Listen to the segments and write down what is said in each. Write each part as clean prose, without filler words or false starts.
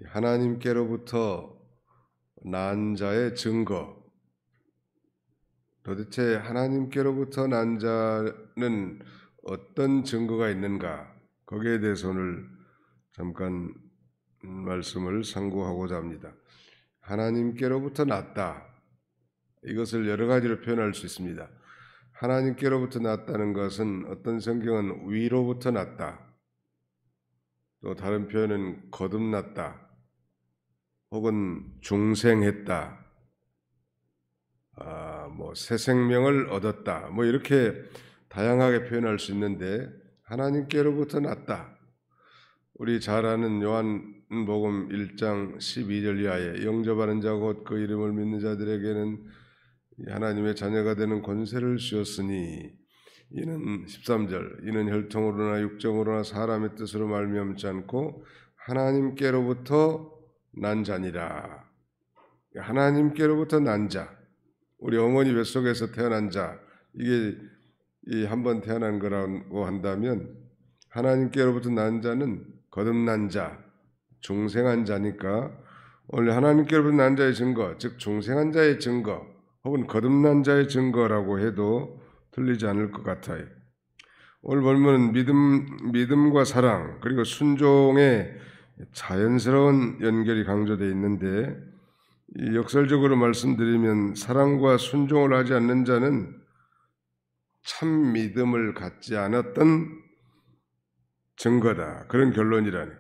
하나님께로부터 난 자의 증거, 도대체 하나님께로부터 난 자는 어떤 증거가 있는가? 거기에 대해서 오늘 잠깐 말씀을 상고하고자 합니다. 하나님께로부터 났다. 이것을 여러 가지로 표현할 수 있습니다. 하나님께로부터 났다는 것은 어떤 성경은 위로부터 났다. 또 다른 표현은 거듭났다. 혹은 중생했다. 새 생명을 얻었다. 이렇게 다양하게 표현할 수 있는데 하나님께로부터 났다. 우리 잘 아는 요한복음 1장 12절 이하에 영접하는 자 곧 그 이름을 믿는 자들에게는 하나님의 자녀가 되는 권세를 주었으니 이는 13절 이는 혈통으로나 육정으로나 사람의 뜻으로 말미암지 않고 하나님께로부터 난 자니라. 하나님께로부터 난 자, 우리 어머니 뱃속에서 태어난 자, 이게 한번 태어난 거라고 한다면 하나님께로부터 난 자는 거듭난 자, 중생한 자니까 원래 하나님께로부터 난 자의 증거, 즉 중생한 자의 증거 혹은 거듭난 자의 증거라고 해도 틀리지 않을 것 같아요. 오늘 본문은 믿음과 사랑 그리고 순종의 자연스러운 연결이 강조되어 있는데 역설적으로 말씀드리면 사랑과 순종을 하지 않는 자는 참 믿음을 갖지 않았던 증거다. 그런 결론이라네.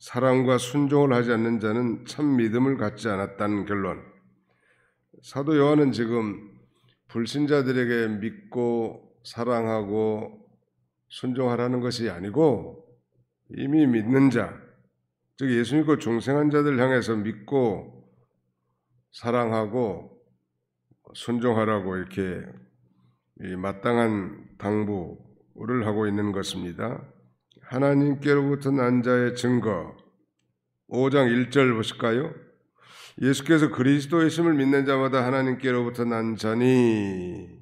사랑과 순종을 하지 않는 자는 참 믿음을 갖지 않았다는 결론. 사도 요한은 지금 불신자들에게 믿고 사랑하고 순종하라는 것이 아니고 이미 믿는 자, 즉 예수 믿고 중생한 자들 향해서 믿고 사랑하고 순종하라고 이렇게 마땅한 당부를 하고 있는 것입니다. 하나님께로부터 난 자의 증거 5장 1절 보실까요? 예수께서 그리스도이심을 믿는 자마다 하나님께로부터 난 자니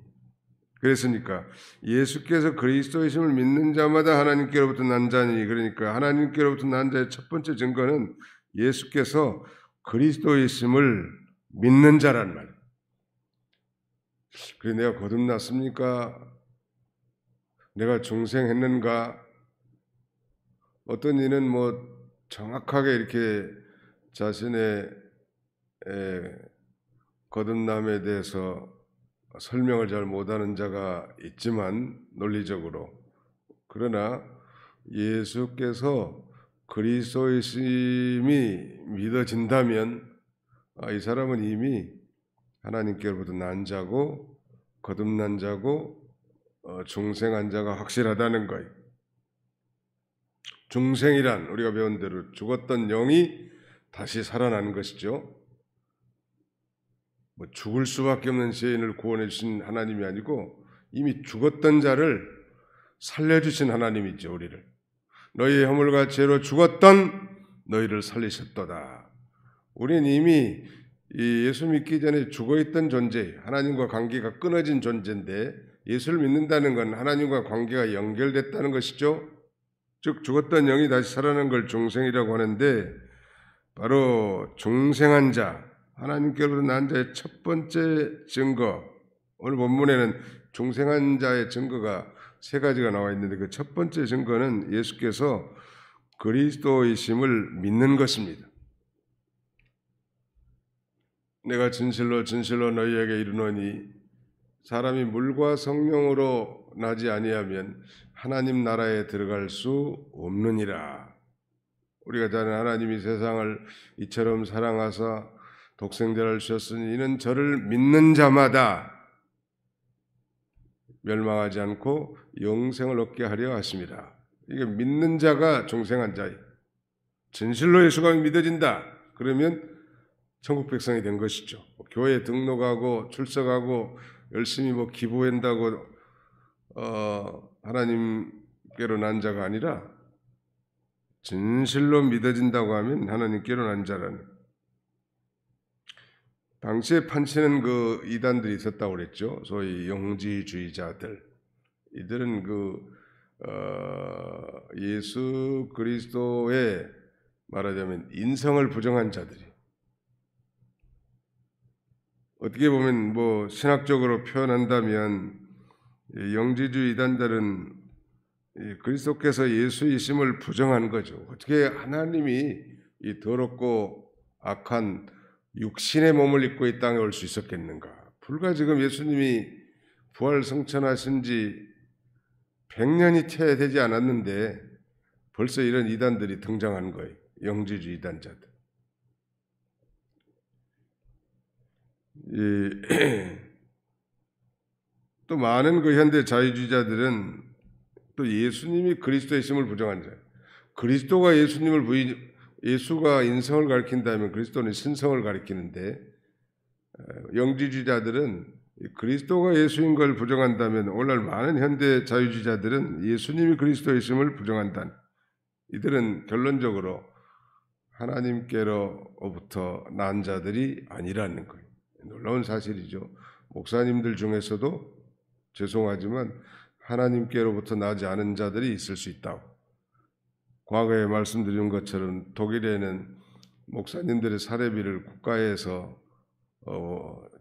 그랬으니까 예수께서 그리스도이심을 믿는 자마다 하나님께로부터 난 자니 그러니까 하나님께로부터 난 자의 첫 번째 증거는 예수께서 그리스도이심을 믿는 자란 말. 그래 내가 거듭났습니까? 내가 중생했는가? 어떤 이는 정확하게 이렇게 자신의 거듭남에 대해서 설명을 잘 못하는 자가 있지만 논리적으로 그러나 예수께서 그리스도이심이 믿어진다면 이 사람은 이미 하나님께로부터 난 자고 거듭난 자고 중생한 자가 확실하다는 거예요. 중생이란 우리가 배운 대로 죽었던 영이 다시 살아나는 것이죠. 죽을 수밖에 없는 죄인을 구원해 주신 하나님이 아니고 이미 죽었던 자를 살려주신 하나님이죠. 우리를 너희의 허물과 죄로 죽었던 너희를 살리셨도다. 우리는 이미 예수 믿기 전에 죽어있던 존재, 하나님과 관계가 끊어진 존재인데 예수를 믿는다는 건 하나님과 관계가 연결됐다는 것이죠. 즉 죽었던 영이 다시 살아난 걸 중생이라고 하는데 바로 중생한 자, 하나님께로부터 난 자의 첫 번째 증거, 오늘 본문에는 중생한 자의 증거가 세 가지가 나와 있는데 그 첫 번째 증거는 예수께서 그리스도이심을 믿는 것입니다. 내가 진실로 진실로 너희에게 이르노니 사람이 물과 성령으로 나지 아니하면 하나님 나라에 들어갈 수 없느니라. 우리가 잘 아는 하나님이 세상을 이처럼 사랑하사 독생자를 주셨으니 이는 저를 믿는 자마다 멸망하지 않고 영생을 얻게 하려 하심이라. 이게 믿는 자가 중생한 자예요. 진실로 예수가 믿어진다. 그러면 천국 백성이 된 것이죠. 교회에 등록하고 출석하고 열심히 기부한다고 하나님께로 난 자가 아니라 진실로 믿어진다고 하면 하나님께로 난 자라는. 당시에 판치는 그 이단들이 있었다고 그랬죠. 소위 영지주의자들. 이들은 예수 그리스도의 말하자면 인성을 부정한 자들이, 어떻게 보면 뭐 신학적으로 표현한다면 영지주의 이단들은 그리스도께서 예수이심을 부정한 거죠. 어떻게 하나님이 이 더럽고 악한 육신의 몸을 입고 이 땅에 올 수 있었겠는가? 불과 지금 예수님이 부활 성천하신 지 100년이 채 되지 않았는데 벌써 이런 이단들이 등장한 거예요. 영지주의 이단자들. 또 많은 그 현대 자유주의자들은 또 예수님이 그리스도이심을 부정한 자예요. 그리스도가 예수가 인성을 가리킨다면 그리스도는 신성을 가리키는데, 영지주의자들은 그리스도가 예수인 걸 부정한다면 오늘날 많은 현대 자유주의자들은 예수님이 그리스도이심을 부정한다. 이들은 결론적으로 하나님께로부터 난 자들이 아니라는 거예요. 놀라운 사실이죠. 목사님들 중에서도 죄송하지만 하나님께로부터 나지 않은 자들이 있을 수 있다고. 과거에 말씀드린 것처럼 독일에는 목사님들의 사례비를 국가에서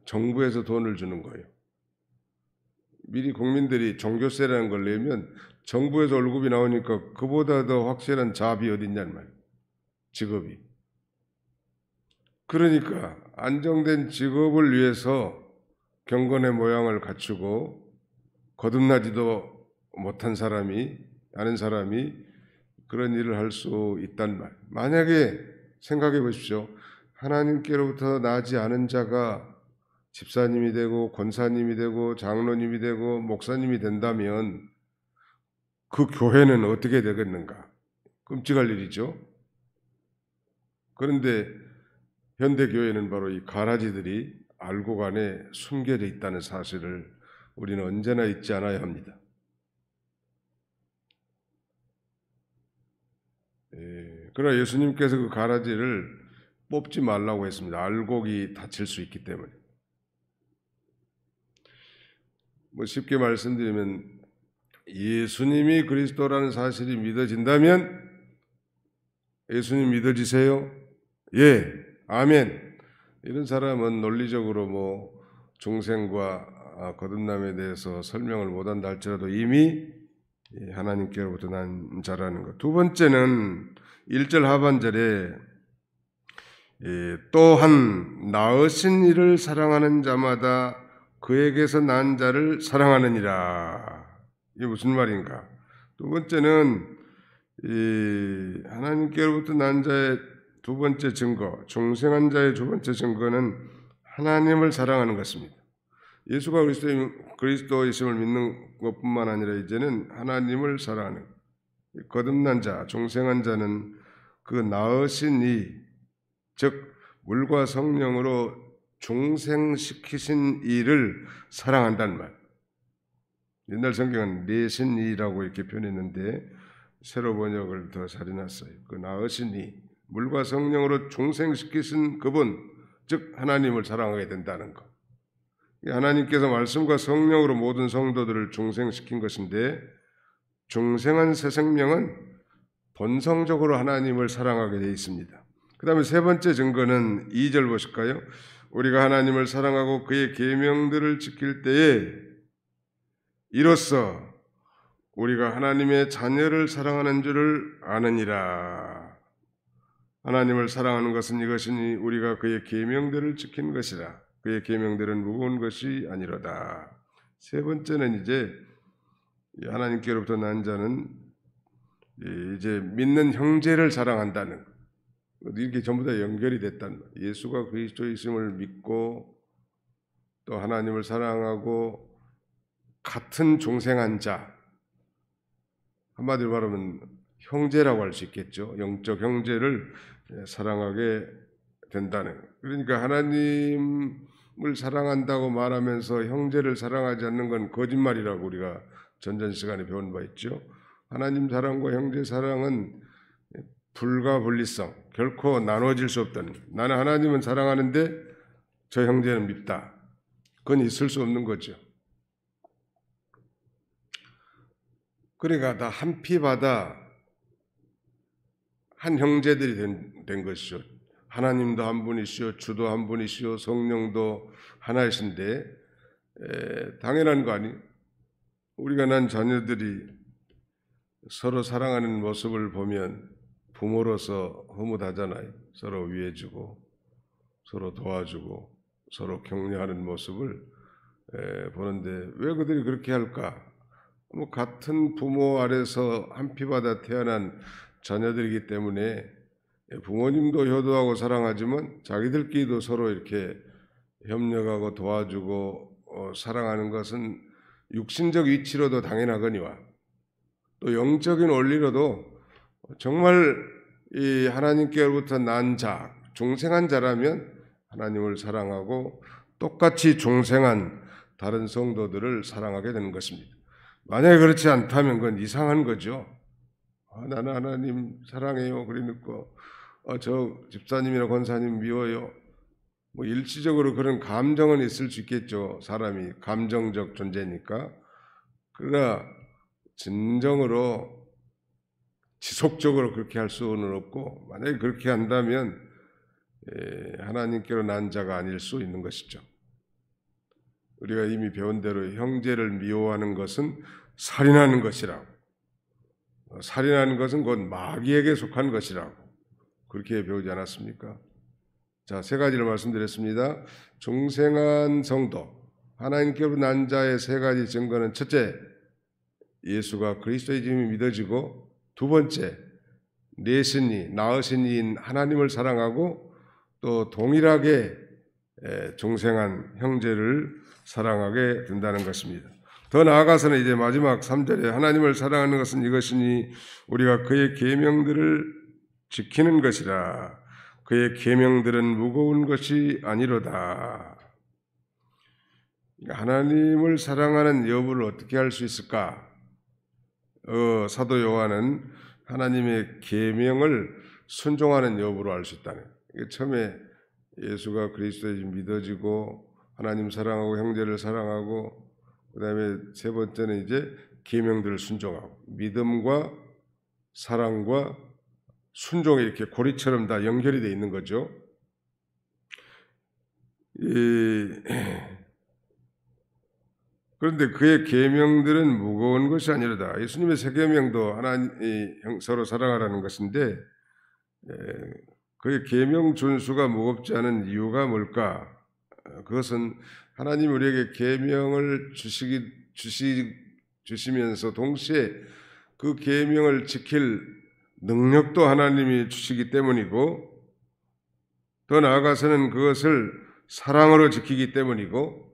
정부에서 돈을 주는 거예요. 미리 국민들이 종교세라는 걸 내면 정부에서 월급이 나오니까 그보다 더 확실한 잡이 어디 있냐는 말이에요. 직업이. 그러니까 안정된 직업을 위해서 경건의 모양을 갖추고 거듭나지도 못한 사람이, 아는 사람이 그런 일을 할 수 있단 말. 만약에 생각해 보십시오. 하나님께로부터 나지 않은 자가 집사님이 되고 권사님이 되고 장로님이 되고 목사님이 된다면 그 교회는 어떻게 되겠는가? 끔찍할 일이죠. 그런데 현대교회는 바로 이 가라지들이 알곡 안에 숨겨져 있다는 사실을 우리는 언제나 잊지 않아야 합니다. 그러나 예수님께서 그 가라지를 뽑지 말라고 했습니다. 알곡이 다칠 수 있기 때문에. 뭐 쉽게 말씀드리면 예수님이 그리스도라는 사실이 믿어진다면 예수님 믿어지세요? 예, 아멘. 이런 사람은 논리적으로 뭐 중생과 거듭남에 대해서 설명을 못한다 할지라도 이미 하나님께로부터 난 자라는 것. 두 번째는 1절 하반절에 또한 나으신 이를 사랑하는 자마다 그에게서 난 자를 사랑하느니라. 이게 무슨 말인가? 두 번째는 하나님께로부터 난 자의 두 번째 증거, 중생한 자의 두 번째 증거는 하나님을 사랑하는 것입니다. 예수가 그리스도이심을 믿는 것뿐만 아니라 이제는 하나님을 사랑하는, 거듭난 자, 중생한 자는 그 나으신 이, 즉 물과 성령으로 중생시키신 이를 사랑한다는 말. 옛날 성경은 내신 이라고 이렇게 표현했는데 새로 번역을 더 잘 해놨어요. 그 나으신 이, 물과 성령으로 중생시키신 그분, 즉 하나님을 사랑하게 된다는 것. 하나님께서 말씀과 성령으로 모든 성도들을 중생시킨 것인데, 중생한 새 생명은 본성적으로 하나님을 사랑하게 되어 있습니다. 그 다음에 세 번째 증거는 2절 보실까요? 우리가 하나님을 사랑하고 그의 계명들을 지킬 때에 이로써 우리가 하나님의 자녀를 사랑하는 줄을 아느니라. 하나님을 사랑하는 것은 이것이니 우리가 그의 계명들을 지키는 것이라. 그의 계명들은 무거운 것이 아니로다. 세 번째는 이제 하나님께로부터 난 자는 이제 믿는 형제를 사랑한다는 것. 이렇게 전부 다 연결이 됐다는 것. 예수가 그리스도이심을 믿고 또 하나님을 사랑하고 같은 중생한 자, 한마디로 말하면 형제라고 할 수 있겠죠. 영적 형제를 사랑하게 된다는 것. 그러니까 하나님을 사랑한다고 말하면서 형제를 사랑하지 않는 건 거짓말이라고 우리가 전전 시간에 배운 바 있죠. 하나님 사랑과 형제 사랑은 불가분리성, 결코 나눠질 수 없다는, 나는 하나님은 사랑하는데 저 형제는 밉다. 그건 있을 수 없는 거죠. 그러니까 다 한 피 바다 한 형제들이 된 것이죠. 하나님도 한 분이시오, 주도 한 분이시오, 성령도 하나이신데 당연한 거 아니? 우리가 난 자녀들이 서로 사랑하는 모습을 보면 부모로서 흐뭇하잖아요. 서로 위해주고 서로 도와주고 서로 격려하는 모습을 보는데 왜 그들이 그렇게 할까? 뭐 같은 부모 아래서 한 피바다 태어난 자녀들이기 때문에 부모님도 효도하고 사랑하지만 자기들끼리도 서로 이렇게 협력하고 도와주고 사랑하는 것은 육신적 위치로도 당연하거니와 또 영적인 원리로도 정말 이 하나님께로부터 난 자, 중생한 자라면 하나님을 사랑하고 똑같이 중생한 다른 성도들을 사랑하게 되는 것입니다. 만약에 그렇지 않다면 그건 이상한 거죠. 나는 하나님 사랑해요. 그러니까 저 집사님이나 권사님 미워요. 뭐 일시적으로 그런 감정은 있을 수 있겠죠. 사람이 감정적 존재니까. 그러나 진정으로 지속적으로 그렇게 할 수는 없고 만약에 그렇게 한다면 하나님께로 난 자가 아닐 수 있는 것이죠. 우리가 이미 배운 대로 형제를 미워하는 것은 살인하는 것이라고, 살인하는 것은 곧 마귀에게 속한 것이라고 그렇게 배우지 않았습니까? 자, 세 가지를 말씀드렸습니다. 중생한 성도, 하나님께로 난 자의 세 가지 증거는 첫째, 예수가 그리스도의 이름이 믿어지고, 두 번째, 내 신이, 나의 신인 하나님을 사랑하고 또 동일하게 중생한 형제를 사랑하게 된다는 것입니다. 더 나아가서는 이제 마지막 3절에 하나님을 사랑하는 것은 이것이니 우리가 그의 계명들을 지키는 것이라. 그의 계명들은 무거운 것이 아니로다. 하나님을 사랑하는 여부를 어떻게 할 수 있을까? 사도 요한은 하나님의 계명을 순종하는 여부로 알 수 있다는. 처음에 예수가 그리스도에 믿어지고 하나님 사랑하고 형제를 사랑하고 그다음에 세 번째는 이제 계명들을 순종하고 믿음과 사랑과 순종이 이렇게 고리처럼 다 연결이 되어 있는 거죠. 그런데 그의 계명들은 무거운 것이 아니로다. 예수님의 세 계명도 하나님 서로 사랑하라는 것인데 그의 계명 준수가 무겁지 않은 이유가 뭘까? 그것은 하나님 우리에게 계명을 주시면서 동시에 그 계명을 지킬 능력도 하나님이 주시기 때문이고 더 나아가서는 그것을 사랑으로 지키기 때문이고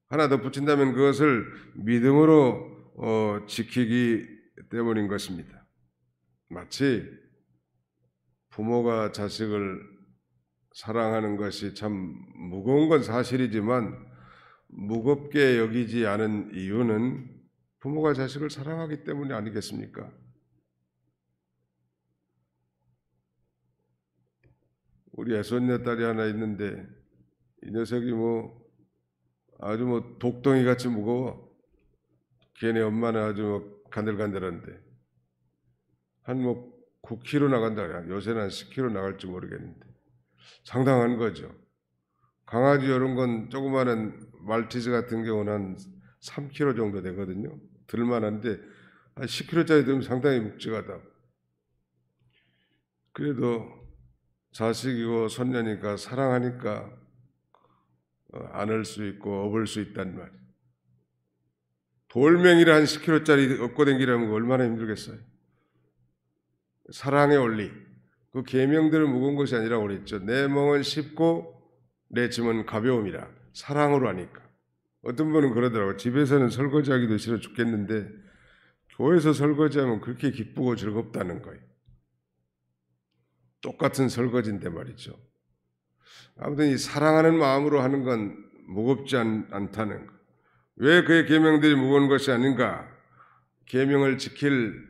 하나 더 붙인다면 그것을 믿음으로 지키기 때문인 것입니다. 마치 부모가 자식을 사랑하는 것이 참 무거운 건 사실이지만 무겁게 여기지 않은 이유는 부모가 자식을 사랑하기 때문이 아니겠습니까? 우리 애손녀 딸이 하나 있는데 이 녀석이 아주 독덩이 같이 무거워. 걔네 엄마는 아주 간들간들한데 한 9kg 나간다. 요새는 한 10kg 나갈지 모르겠는데 상당한 거죠. 강아지 이런 건 조그마한 말티즈 같은 경우는 한 3kg 정도 되거든요. 들만한데 한 10kg짜리 들으면 상당히 묵직하다. 그래도 자식이고 손녀니까 사랑하니까 안을 수 있고 업을 수 있단 말이에요. 돌멩이를 한 10kg짜리 업고 다니려면 얼마나 힘들겠어요. 사랑의 원리, 그 계명들은 무거운 것이 아니라고 그랬죠. 내 멍은 쉽고 내 짐은 가벼움이라. 사랑으로 하니까. 어떤 분은 그러더라고요. 집에서는 설거지하기도 싫어 죽겠는데 교회에서 설거지하면 그렇게 기쁘고 즐겁다는 거예요. 똑같은 설거지인데 말이죠. 아무튼 이 사랑하는 마음으로 하는 건 무겁지 않다는 것. 왜 그의 계명들이 무거운 것이 아닌가? 계명을 지킬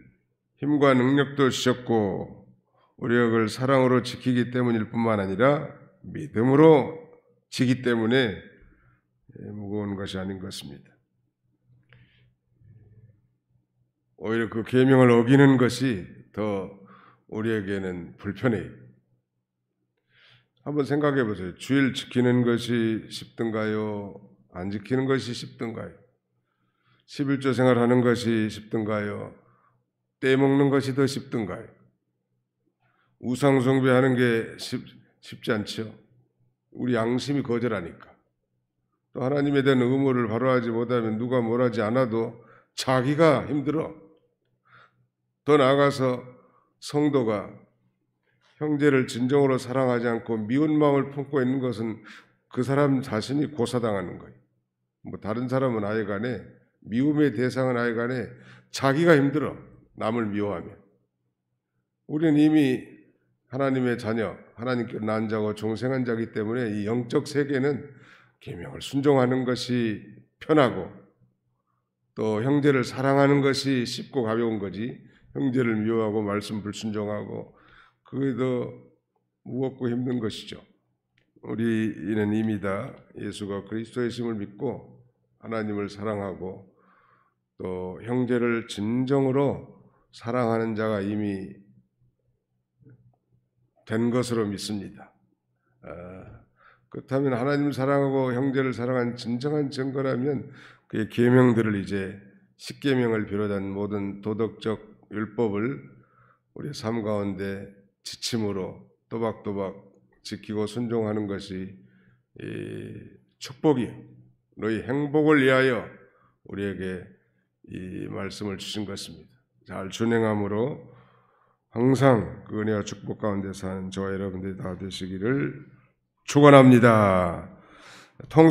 힘과 능력도 주셨고 우리가 그걸 사랑으로 지키기 때문일 뿐만 아니라 믿음으로 지기 때문에 무거운 것이 아닌 것입니다. 오히려 그 계명을 어기는 것이 더 우리에게는 불편해요. 한번 생각해 보세요. 주일 지키는 것이 쉽든가요? 안 지키는 것이 쉽든가요? 11조 생활하는 것이 쉽든가요? 떼먹는 것이 더 쉽든가요? 우상 숭배하는 게 쉽지 않죠. 우리 양심이 거절하니까. 또 하나님에 대한 의무를 바로 하지 못하면 누가 뭘 하지 않아도 자기가 힘들어. 더 나아가서 성도가 형제를 진정으로 사랑하지 않고 미운 마음을 품고 있는 것은 그 사람 자신이 고사당하는 거예요. 뭐 다른 사람은 아예 간에, 미움의 대상은 아예 간에 자기가 힘들어. 남을 미워하면. 우리는 이미 하나님의 자녀, 하나님께 난 자고 종생한 자이기 때문에 이 영적 세계는 계명을 순종하는 것이 편하고 또 형제를 사랑하는 것이 쉽고 가벼운 거지, 형제를 미워하고 말씀 불순종하고 그게 더 무겁고 힘든 것이죠. 우리는 이미 다 예수가 그리스도의 심을 믿고 하나님을 사랑하고 또 형제를 진정으로 사랑하는 자가 이미 된 것으로 믿습니다. 그렇다면 하나님을 사랑하고 형제를 사랑한 진정한 증거라면 그의 계명들을 이제 십계명을 비롯한 모든 도덕적 율법을 우리의 삶 가운데 지침으로 또박또박 지키고 순종하는 것이 축복이에요. 너희 행복을 위하여 우리에게 이 말씀을 주신 것입니다. 잘 준행함으로 항상 그 은혜와 축복 가운데 사는 저와 여러분들이 다 되시기를 축원합니다.